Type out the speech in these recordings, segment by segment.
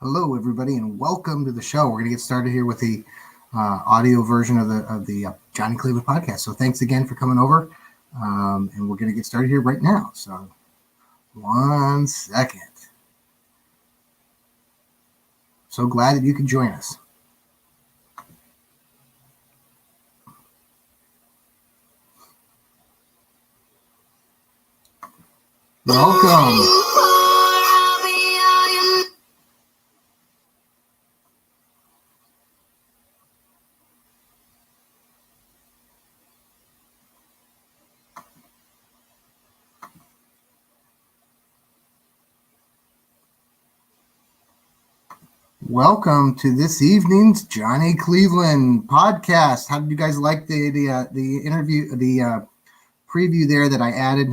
Hello, everybody, and welcome to the show. We're going to get started here with the audio version of the Johnny Cleveland podcast. So thanks again for coming over, and we're going to get started here right now. So 1 second. So glad that you could join us. Welcome. Welcome to this evening's Johnny Cleveland podcast. How did you guys like the interview, the preview there that I added?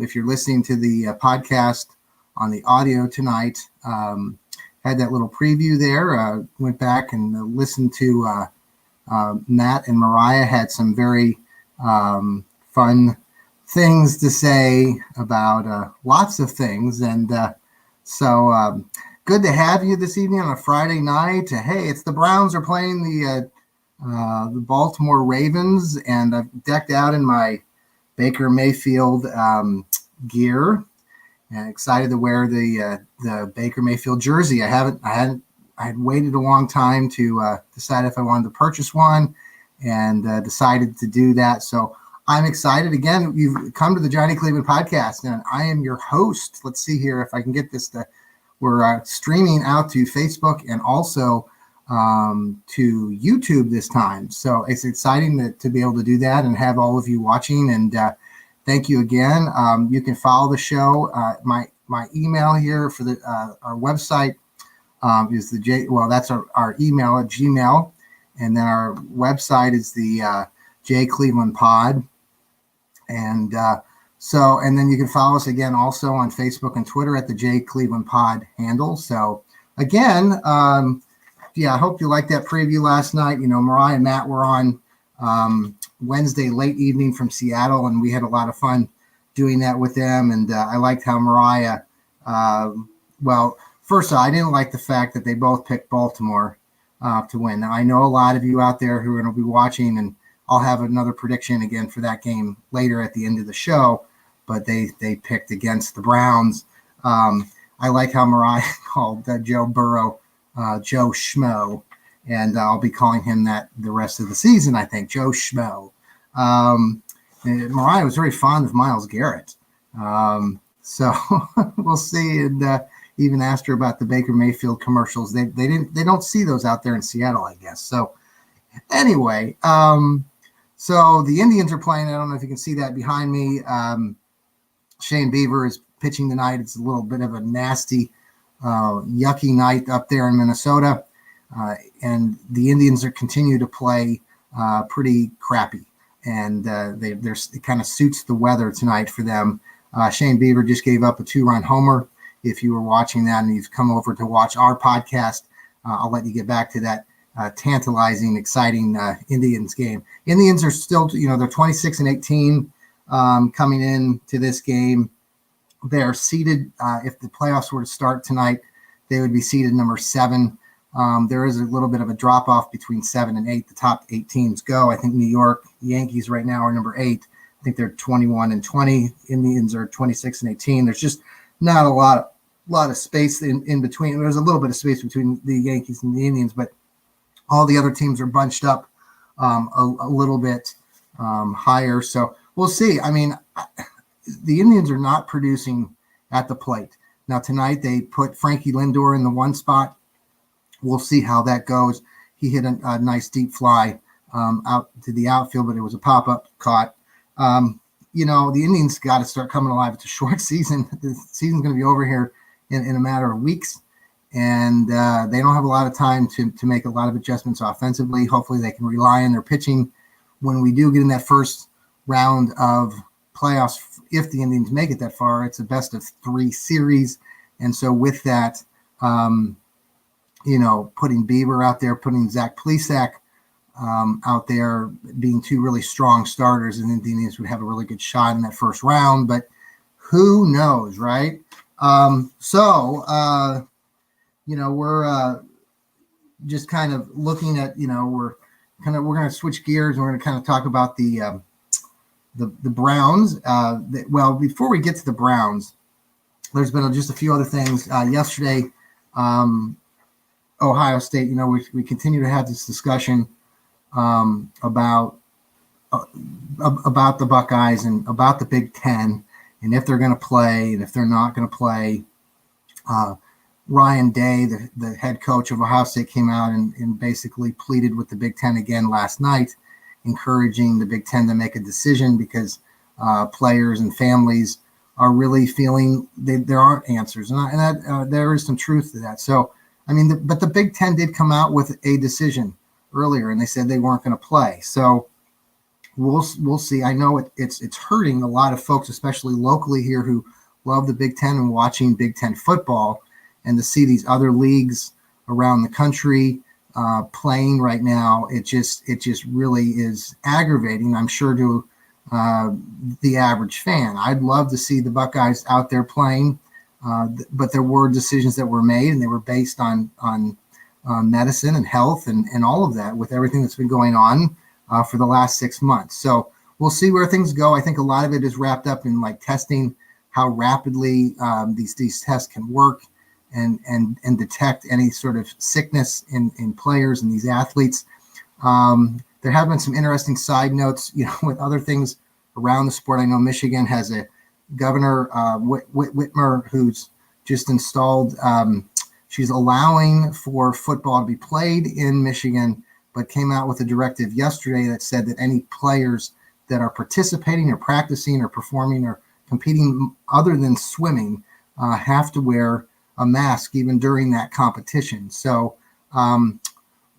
If you're listening to the podcast on the audio tonight, had that little preview there. Went back and listened to Matt and Mariah had some very fun things to say about lots of things, and so. Good to have you this evening on a Friday night. Hey, it's the Browns are playing the Baltimore Ravens, and I've decked out in my Baker Mayfield gear, and excited to wear the Baker Mayfield jersey. I had waited a long time to decide if I wanted to purchase one, and decided to do that. So I'm excited. Again, you've come to the Johnny Cleveland podcast, and I am your host. Let's see here if I can get this to. We're streaming out to Facebook and also to YouTube this time. So it's exciting to be able to do that and have all of you watching. And thank you again. You can follow the show. My email here for our website is that's our email at Gmail. And then our website is the J Cleveland Pod. And and then you can follow us again also on Facebook and Twitter at the J Cleveland Pod handle. So again, I hope you liked that preview last night. You know, Mariah and Matt were on Wednesday late evening from Seattle, and we had a lot of fun doing that with them. And I liked how Mariah, first of all, I didn't like the fact that they both picked Baltimore to win. Now, I know a lot of you out there who are going to be watching, and I'll have another prediction again for that game later at the end of the show. But they picked against the Browns. I like how Mariah called Joe Burrow Joe Schmo, and I'll be calling him that the rest of the season, I think, Joe Schmo. Mariah was very fond of Myles Garrett. So we'll see, and even asked her about the Baker Mayfield commercials. They don't see those out there in Seattle, I guess. So anyway, so the Indians are playing. I don't know if you can see that behind me. Shane Bieber is pitching tonight. It's a little bit of a nasty, yucky night up there in Minnesota. And the Indians continue to play pretty crappy. And it kind of suits the weather tonight for them. Shane Bieber just gave up a 2-run homer. If you were watching that and you've come over to watch our podcast, I'll let you get back to that tantalizing, exciting Indians game. Indians are still, they're 26-18. Coming in to this game, they're seated. If the playoffs were to start tonight, they would be seated number 7. There is a little bit of a drop off between 7 and 8. The top 8 teams go. I think New York Yankees right now are number 8. I think they're 21-20. Indians are 26-18. There's just not a lot of space in between. There's a little bit of space between the Yankees and the Indians, but all the other teams are bunched up a little bit higher. So we'll see. I mean, the Indians are not producing at the plate. Now, tonight they put Frankie Lindor in the 1 spot. We'll see how that goes. He hit a nice deep fly out to the outfield, but it was a pop-up caught. The Indians got to start coming alive. It's a short season. The season's going to be over here in a matter of weeks, and they don't have a lot of time to make a lot of adjustments offensively. Hopefully they can rely on their pitching when we do get in that first round of playoffs. If the Indians make it that far, it's a best of 3 series. And so with that, putting Bieber out there, putting Zach Plesac out there, being 2 really strong starters, and the Indians would have a really good shot in that first round. But who knows, right? we're just kind of looking at, we're going to switch gears. And we're going to kind of talk about the Browns. Well, before we get to the Browns, there's been just a few other things. Yesterday, Ohio State, we continue to have this discussion about the Buckeyes and about the Big Ten and if they're going to play and if they're not going to play. Ryan Day, the head coach of Ohio State, came out and basically pleaded with the Big Ten again last night, encouraging the Big Ten to make a decision because players and families are really feeling there aren't answers. And there is some truth to that. So, but the Big Ten did come out with a decision earlier, and they said they weren't going to play. So we'll see. I know it's hurting a lot of folks, especially locally here, who love the Big Ten and watching Big Ten football, and to see these other leagues around the country playing right now. It just really is aggravating, I'm sure, to the average fan. I'd love to see the Buckeyes out there playing, but there were decisions that were made, and they were based on medicine and health and all of that, with everything that's been going on for the last 6 months. So we'll see where things go. I think a lot of it is wrapped up in testing how rapidly these tests can work and detect any sort of sickness in players and these athletes. There have been some interesting side notes, with other things around the sport. I know Michigan has a governor, Whitmer, who's just installed. She's allowing for football to be played in Michigan, but came out with a directive yesterday that said that any players that are participating or practicing or performing or competing other than swimming have to wear a mask even during that competition. So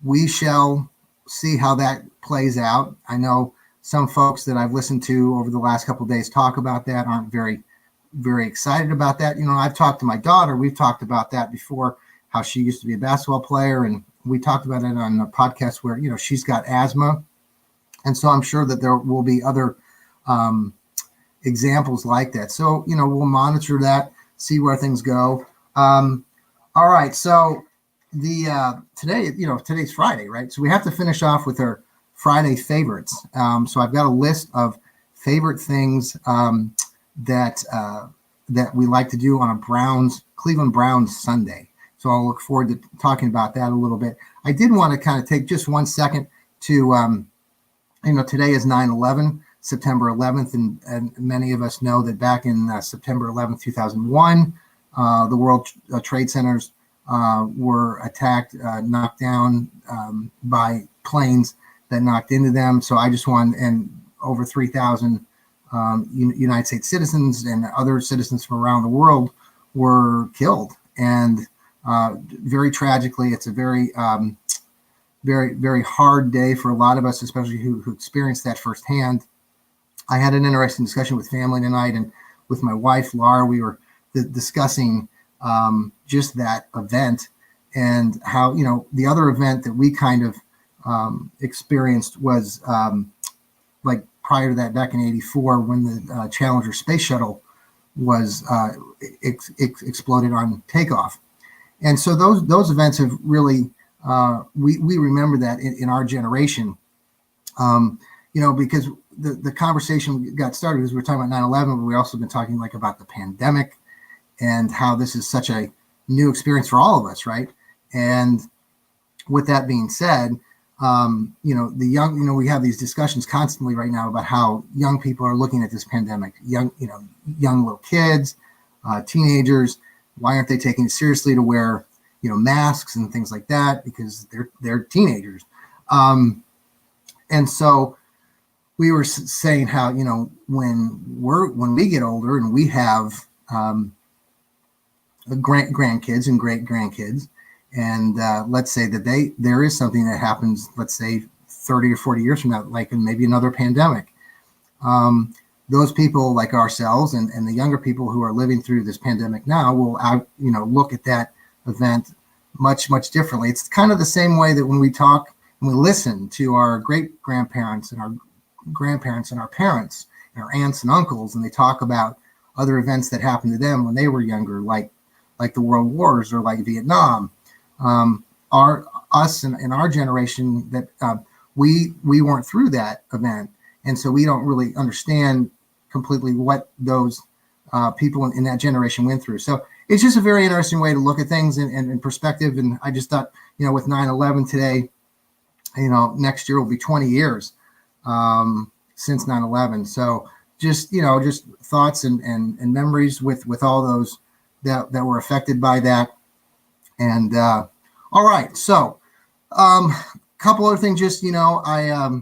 we shall see how that plays out. I know some folks that I've listened to over the last couple of days talk about that aren't very, very excited about that. I've talked to my daughter. We've talked about that before, how she used to be a basketball player. And we talked about it on a podcast where, she's got asthma. And so I'm sure that there will be other examples like that. So, we'll monitor that, see where things go. All right. So today's Friday, right? So we have to finish off with our Friday favorites. So I've got a list of favorite things that we like to do on a Cleveland Browns Sunday. So I'll look forward to talking about that a little bit. I did want to kind of take just 1 second to, today is 9/11, September 11th, and many of us know that back in September 11th, 2001, the World Trade Centers were attacked, knocked down by planes that knocked into them. So I just want, and over 3,000 United States citizens and other citizens from around the world were killed. And very tragically, it's a very, very, very hard day for a lot of us, especially who experienced that firsthand. I had an interesting discussion with family tonight, and with my wife, Laura. We were discussing just that event and how, the other event that we kind of experienced was like prior to that, back in '84, when the Challenger space shuttle was exploded on takeoff. And so those events have really, we remember that in our generation, because the conversation got started because we were talking about 9/11, but we also been talking about the pandemic and how this is such a new experience for all of us, right? And with that being said, the young, we have these discussions constantly right now about how young people are looking at this pandemic, young little kids, teenagers. Why aren't they taking it seriously to wear, masks and things like that? Because they're teenagers. And so we were saying how, when we get older and we have grandkids and great grandkids, and let's say that there is something that happens, let's say 30 or 40 years from now, like maybe another pandemic. Those people like ourselves and the younger people who are living through this pandemic now will look at that event much, much differently. It's kind of the same way that when we listen to our great grandparents and our grandparents and our parents and our aunts and uncles, and they talk about other events that happened to them when they were younger, like the World Wars or like Vietnam. our us and our generation that we weren't through that event, and so we don't really understand completely what those people in that generation went through. So it's just a very interesting way to look at things and perspective. And I just thought, with 9/11 today, next year will be 20 years since 9/11. So just thoughts and memories with all those that were affected by that. And all right, so couple other things, just I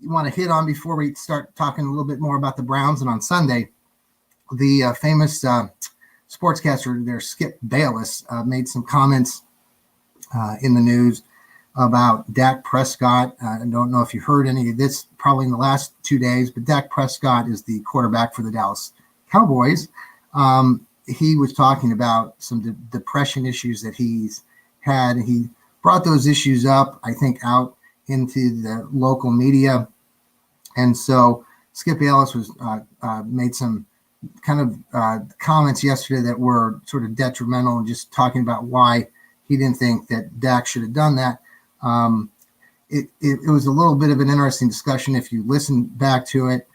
want to hit on before we start talking a little bit more about the Browns. And on Sunday, the famous sportscaster there, Skip Bayless, made some comments in the news about Dak Prescott. I don't know if you heard any of this probably in the last 2 days, but Dak Prescott is the quarterback for the Dallas Cowboys. He was talking about some depression issues that he's had. He brought those issues up, I think, out into the local media. And so Skip Bayless was made some kind of comments yesterday that were sort of detrimental, and just talking about why he didn't think that Dak should have done that. It was a little bit of an interesting discussion if you listen back to it.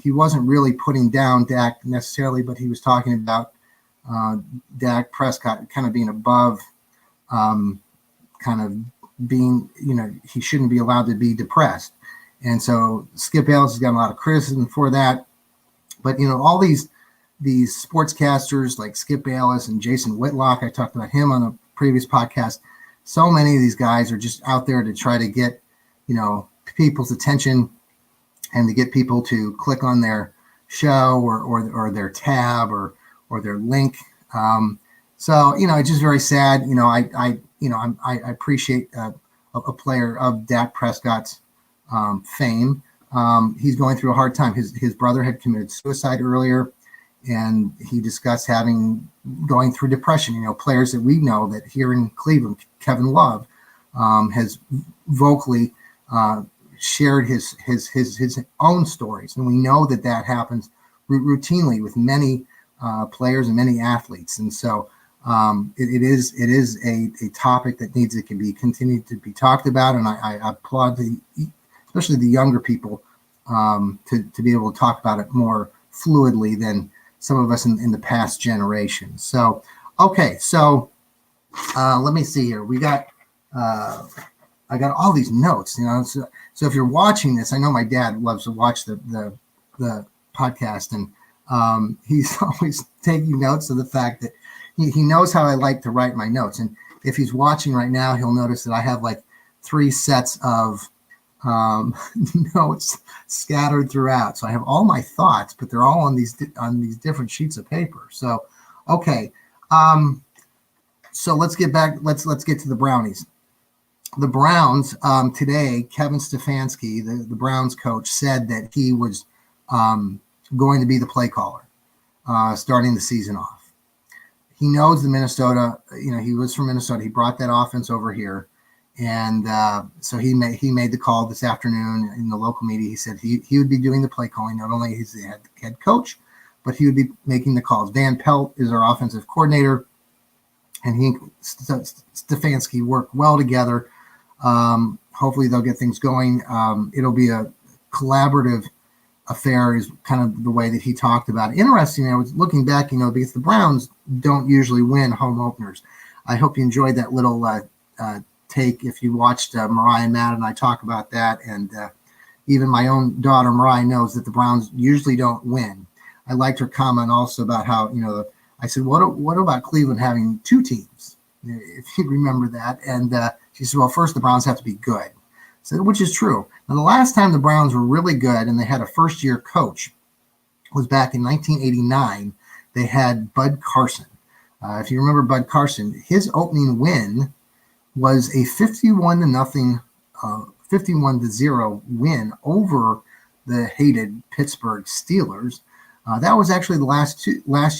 He wasn't really putting down Dak necessarily, but he was talking about Dak Prescott kind of being above, kind of being, he shouldn't be allowed to be depressed. And so Skip Bayless has gotten a lot of criticism for that. But, all these sportscasters like Skip Bayless and Jason Whitlock, I talked about him on a previous podcast. So many of these guys are just out there to try to get, people's attention and to get people to click on their show or their tab or their link. So, it's just very sad. I appreciate a player of Dak Prescott's fame. He's going through a hard time. His brother had committed suicide earlier, and he discussed going through depression. Players that we know that here in Cleveland, Kevin Love has vocally shared his own stories, and we know that happens routinely with many players and many athletes. And so it is a topic that needs to continue to be talked about, and I applaud especially the younger people to be able to talk about it more fluidly than some of us in the past generation. So, okay, so let me see here. We got I got all these notes. So if you're watching this, I know my dad loves to watch the podcast, and he's always taking notes of the fact that he knows how I like to write my notes. And if he's watching right now, he'll notice that I have like 3 sets of notes scattered throughout. So I have all my thoughts, but they're all on these different sheets of paper. So, okay. So let's get back. Let's get to the Brownies. The Browns today, Kevin Stefanski, the Browns coach, said that he was going to be the play caller starting the season off. He knows the Minnesota. He was from Minnesota. He brought that offense over here. And so he made the call this afternoon in the local media. He said he would be doing the play calling. Not only is the head coach, but he would be making the calls. Van Pelt is our offensive coordinator, and he Stefanski work well together. Hopefully they'll get things going. It'll be a collaborative affair, is kind of the way that he talked about it. Interesting. I was looking back, because the Browns don't usually win home openers. I hope you enjoyed that little take if you watched Mariah and Matt and I talk about that. And even my own daughter Mariah knows that the Browns usually don't win. I liked her comment also about how, I said, what about Cleveland having 2 teams, if you remember that? And she said, well, first the Browns have to be good. So, which is true. Now, the last time the Browns were really good and they had a first-year coach was back in 1989. They had Bud Carson. If you remember Bud Carson, his opening win was a 51-0 win over the hated Pittsburgh Steelers. That was actually the last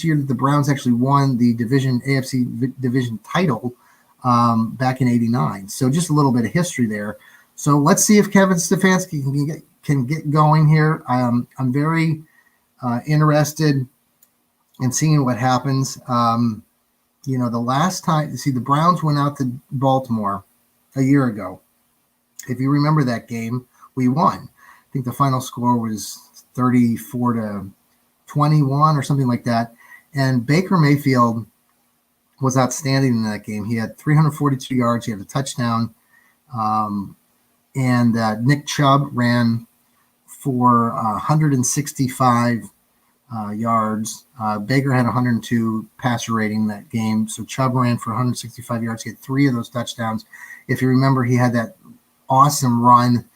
year that the Browns actually won the AFC division title back in '89. So just a little bit of history there. So let's see if Kevin Stefanski can get going here. I'm very interested in seeing what happens. The last time, see, the Browns went out to Baltimore a year ago. If you remember that game, we won. I think the final score was 34-21 or something like that. And Baker Mayfield was outstanding in that game. He had 342 yards. He had a touchdown. And Nick Chubb ran for 165 yards. Baker had 102 passer rating that game. So Chubb ran for 165 yards. He had 3 of those touchdowns. If you remember, he had that awesome run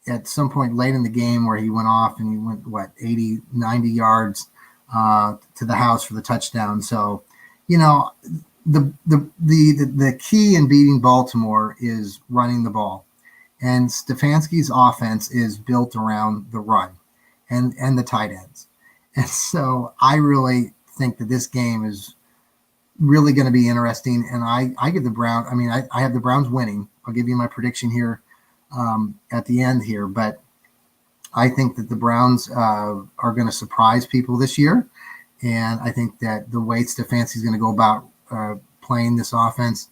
at some point late in the game where he went off and he went 80, 90 yards to the house for the touchdown. So, the key in beating Baltimore is running the ball, and Stefanski's offense is built around the run and the tight ends. And so I really think that this game is really going to be interesting. And I give the Browns, I have the Browns winning. I'll give you my prediction here at the end here, but I think that the Browns are going to surprise people this year. And I think that the way Stefanski is going to go about playing this offense,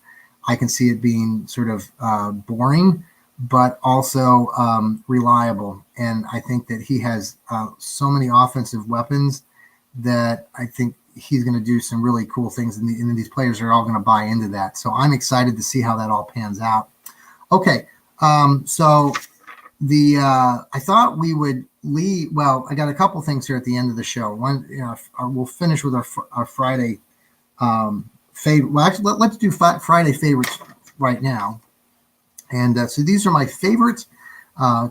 I can see it being sort of boring, but also reliable. And I think that he has so many offensive weapons that I think he's going to do some really cool things, and these players are all going to buy into that. So I'm excited to see how that all pans out. Okay, so I thought we would leave. Well, I got a couple things here at the end of the show. One, we'll finish with our Friday favorite. Well, actually, let's do Friday favorites right now. And so these are my favorite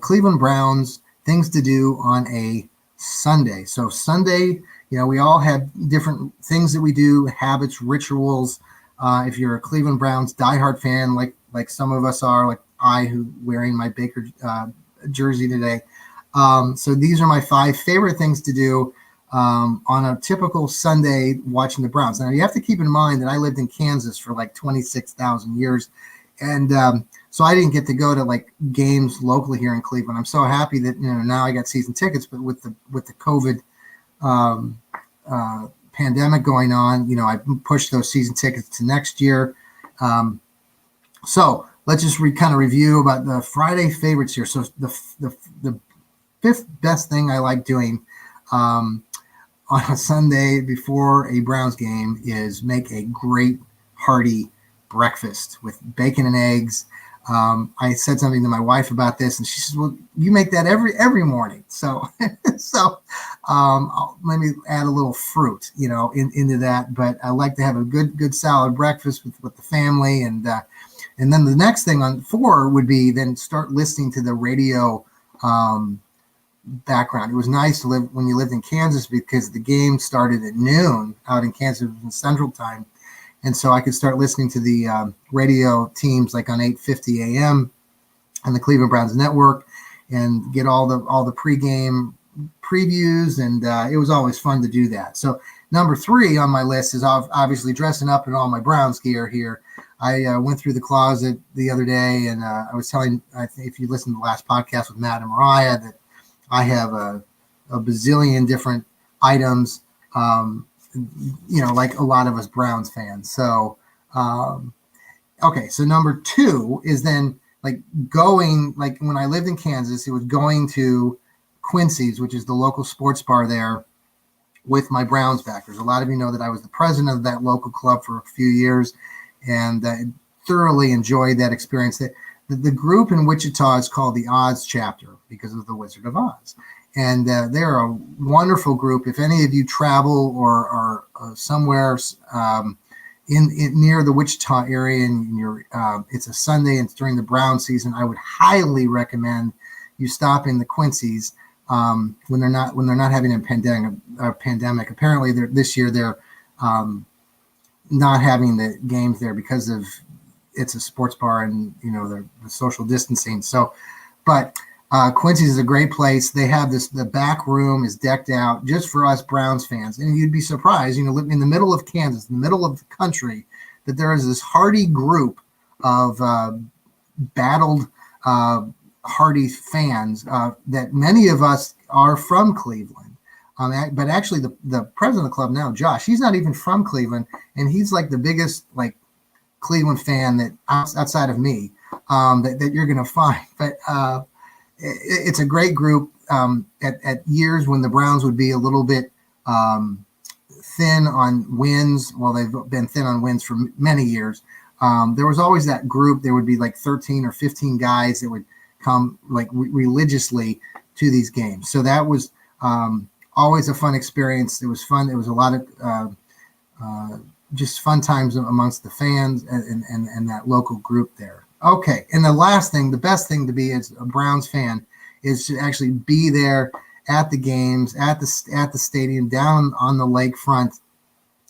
Cleveland Browns things to do on a Sunday. So Sunday, we all have different things that we do, habits, rituals. If you're a Cleveland Browns diehard fan, like some of us are, like I, who wearing my Baker jersey today. So these are my 5 favorite things to do on a typical Sunday watching the Browns. Now, you have to keep in mind that I lived in Kansas for like 26,000 years. And so I didn't get to go to like games locally here in Cleveland. I'm so happy that, now I got season tickets, but with the COVID pandemic going on, I pushed those season tickets to next year. So let's just kind of review about the Friday favorites here. So the 5th best thing I like doing on a Sunday before a Browns game is make a great hearty breakfast with bacon and eggs. I said something to my wife about this, and she says, "Well, you make that every morning." So, let me add a little fruit, into that. But I like to have a good solid breakfast with the family, and then the next thing on 4 would be then start listening to the radio background. It was nice to live when you lived in Kansas because the game started at noon out in Kansas in Central Time. And so I could start listening to the radio teams like on 8:50 a.m. on the Cleveland Browns network and get all the pregame previews. And it was always fun to do that. So number 3 on my list is obviously dressing up in all my Browns gear here. I went through the closet the other day, and I was telling, I think if you listened to the last podcast with Matt and Mariah, that I have a bazillion different items, like a lot of us Browns fans. So, okay. So number 2 is then like going, like when I lived in Kansas, it was going to Quincy's, which is the local sports bar there, with my Browns backers. A lot of you know that I was the president of that local club for a few years, and thoroughly enjoyed that experience. The group in Wichita is called the Oz Chapter because of the Wizard of Oz. And they're a wonderful group. If any of you travel or are somewhere in near the Wichita area and it's a Sunday and it's during the Brown season, I would highly recommend you stop in the Quincy's when they're not having a pandemic. Apparently, this year they're not having the games there because of it's a sports bar and the social distancing. So, but Quincy's is a great place. They have the back room is decked out just for us Browns fans. And you'd be surprised, living in the middle of Kansas, in the middle of the country, that there is this hardy group of battled, hardy fans that many of us are from Cleveland. But actually, the president of the club now, Josh, he's not even from Cleveland, and he's like the biggest like Cleveland fan that outside of me that you're going to find. But it's a great group. At years when the Browns would be a little bit thin on wins, well, they've been thin on wins for many years. There was always that group. There would be like 13 or 15 guys that would come like religiously to these games. So that was always a fun experience. It was fun. It was a lot of just fun times amongst the fans and that local group there. Okay, and the last thing, the best thing to be as a Browns fan is to actually be there at the games, at the stadium, down on the lakefront,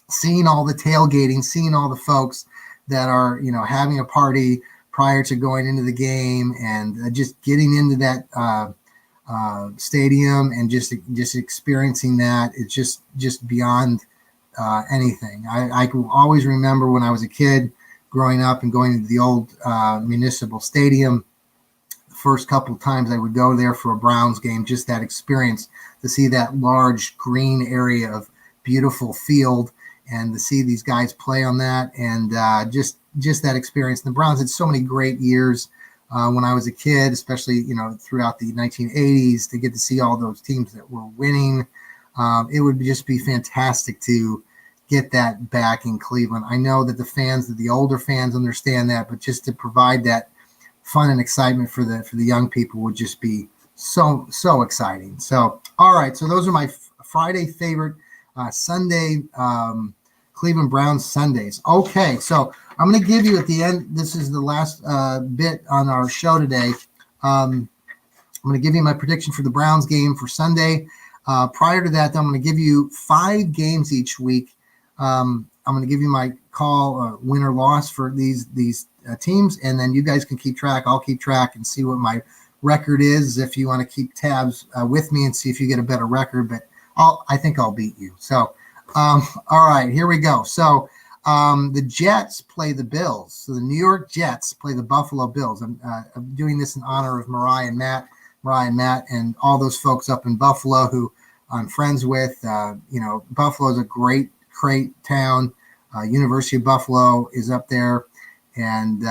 seeing all the tailgating, seeing all the folks that are, having a party prior to going into the game, and just getting into that stadium and just experiencing that. It's just beyond anything. I can always remember when I was a kid growing up and going to the old municipal stadium. The first couple of times I would go there for a Browns game, just that experience to see that large green area of beautiful field and to see these guys play on that, and just that experience. The Browns had so many great years when I was a kid, especially throughout the 1980s, to get to see all those teams that were winning. It would just be fantastic to get that back in Cleveland. I know that the older fans understand that, but just to provide that fun and excitement for the young people would just be so exciting. So, all right. So those are my Friday favorite Sunday Cleveland Browns Sundays. Okay. So I'm going to give you at the end, this is the last bit on our show today. I'm going to give you my prediction for the Browns game for Sunday. Prior to that, I'm going to give you 5 games each week. I'm going to give you my call, win or loss for these teams, and then you guys can keep track. I'll keep track and see what my record is if you want to keep tabs with me and see if you get a better record. But I think I'll beat you. So, all right, here we go. So the Jets play the Bills. So the New York Jets play the Buffalo Bills. I'm doing this in honor of Mariah and Matt, and all those folks up in Buffalo who I'm friends with. Buffalo is a great town. University of Buffalo is up there. And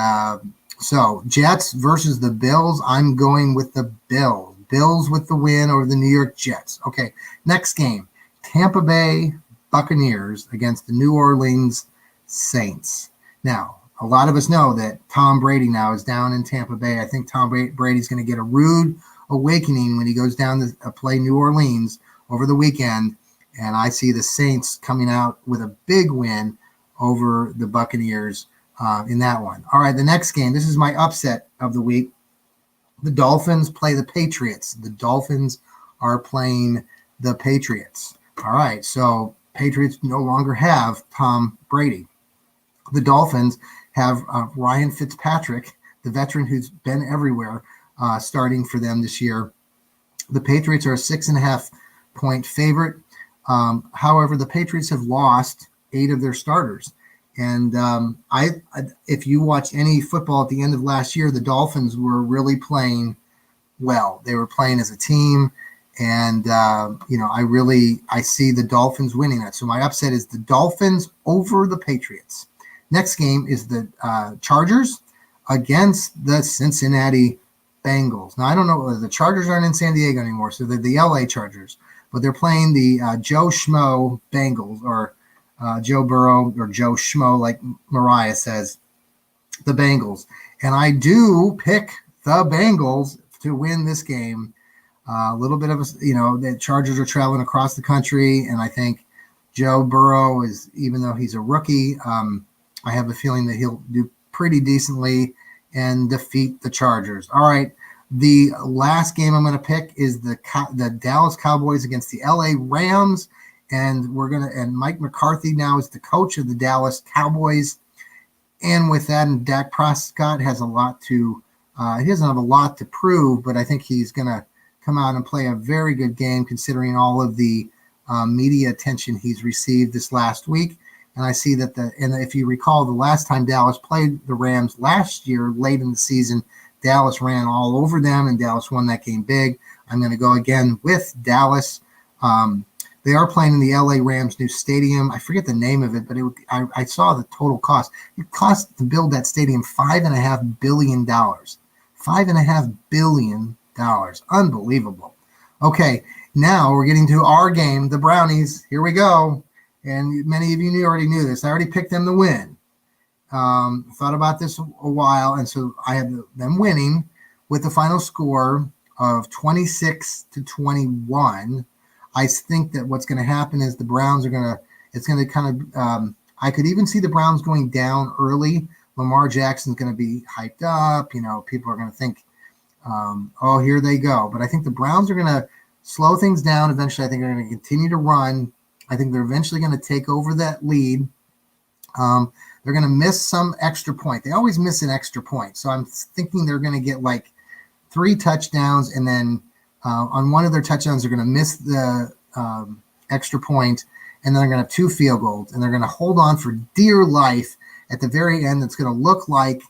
so Jets versus the Bills. I'm going with the Bills. Bills with the win over the New York Jets. Okay, next game. Tampa Bay Buccaneers against the New Orleans Saints. Now, a lot of us know that Tom Brady now is down in Tampa Bay. I think Tom Brady's going to get a rude awakening when he goes down to play New Orleans over the weekend. And I see the Saints coming out with a big win over the Buccaneers in that one. All right, the next game. This is my upset of the week. The Dolphins play the Patriots. The Dolphins are playing the Patriots. All right, so Patriots no longer have Tom Brady. The Dolphins have Ryan Fitzpatrick, the veteran who's been everywhere, starting for them this year. The Patriots are a 6.5-point favorite. However, the Patriots have lost 8 of their starters. And if you watch any football at the end of last year, the Dolphins were really playing well. They were playing as a team. And, I see the Dolphins winning that. So my upset is the Dolphins over the Patriots. Next game is the Chargers against the Cincinnati Bengals. Now, I don't know, the Chargers aren't in San Diego anymore, so they're the LA Chargers. But they're playing the Joe Schmo Bengals, or Joe Burrow, or Joe Schmo, like Mariah says, the Bengals. And I do pick the Bengals to win this game. A little bit of the Chargers are traveling across the country, and I think Joe Burrow even though he's a rookie, I have a feeling that he'll do pretty decently and defeat the Chargers. All right. The last game I'm going to pick is the Dallas Cowboys against the LA Rams, and Mike McCarthy now is the coach of the Dallas Cowboys. And with that, and Dak Prescott has he doesn't have a lot to prove, but I think he's going to come out and play a very good game considering all of the media attention he's received this last week. And I see that if you recall, the last time Dallas played the Rams last year, late in the season, Dallas ran all over them, and Dallas won that game big. I'm going to go again with Dallas. They are playing in the LA Rams new stadium. I forget the name of it, but I saw the total cost. It cost to build that stadium $5.5 billion. $5.5 billion. Unbelievable. Okay, now we're getting to our game, the Brownies. Here we go. And many of you already knew this. I already picked them to win. Thought about this a while, and so I had them winning with the final score of 26-21. I think that what's going to happen is the Browns are it's going to kind of, I could even see the Browns going down early. Lamar Jackson's going to be hyped up. People are going to think, oh, here they go. But I think the Browns are going to slow things down. Eventually, I think they're going to continue to run. I think they're eventually going to take over that lead. They're going to miss some extra point. They always miss an extra point. So I'm thinking they're going to get like 3 touchdowns, and then on one of their touchdowns, they're going to miss the extra point, and then they're going to have 2 field goals, and they're going to hold on for dear life at the very end. It's going to look like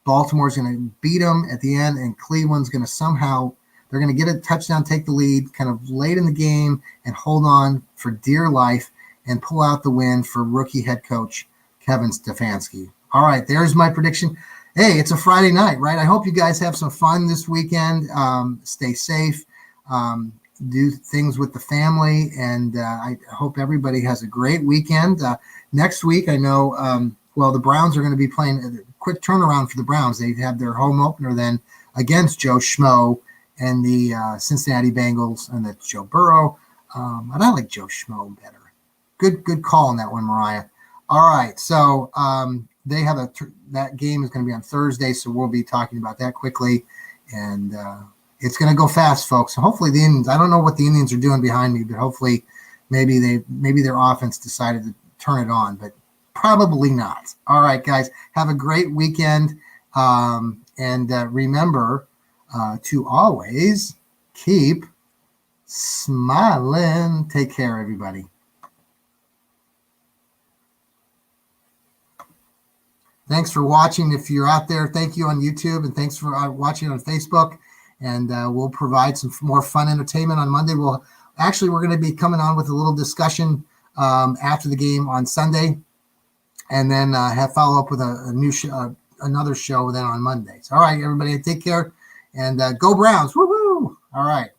Baltimore's going to beat them at the end, and Cleveland's going to they're going to get a touchdown, take the lead kind of late in the game, and hold on for dear life and pull out the win for rookie head coach Kevin Stefanski. All right, there's my prediction. Hey, it's a Friday night, right? I hope you guys have some fun this weekend. Stay safe, do things with the family, and I hope everybody has a great weekend. Next week, I know, the Browns are going to be playing a quick turnaround for the Browns. They have their home opener then against Joe Schmo and the Cincinnati Bengals and the Joe Burrow. And I like Joe Schmo better. Good call on that one, Mariah. All right, so they have that game is going to be on Thursday, so we'll be talking about that quickly, and it's going to go fast, folks. So hopefully the Indians. I don't know what the Indians are doing behind me, but hopefully maybe their offense decided to turn it on, but probably not. All right, guys, have a great weekend, and remember to always keep smiling. Take care, everybody. Thanks for watching. If you're out there, thank you on YouTube, and thanks for watching on Facebook. And we'll provide some more fun entertainment on Monday. We're going to be coming on with a little discussion after the game on Sunday, and then have follow up with a new another show then on Mondays. All right, everybody, take care, and go Browns! Woo-hoo! All right.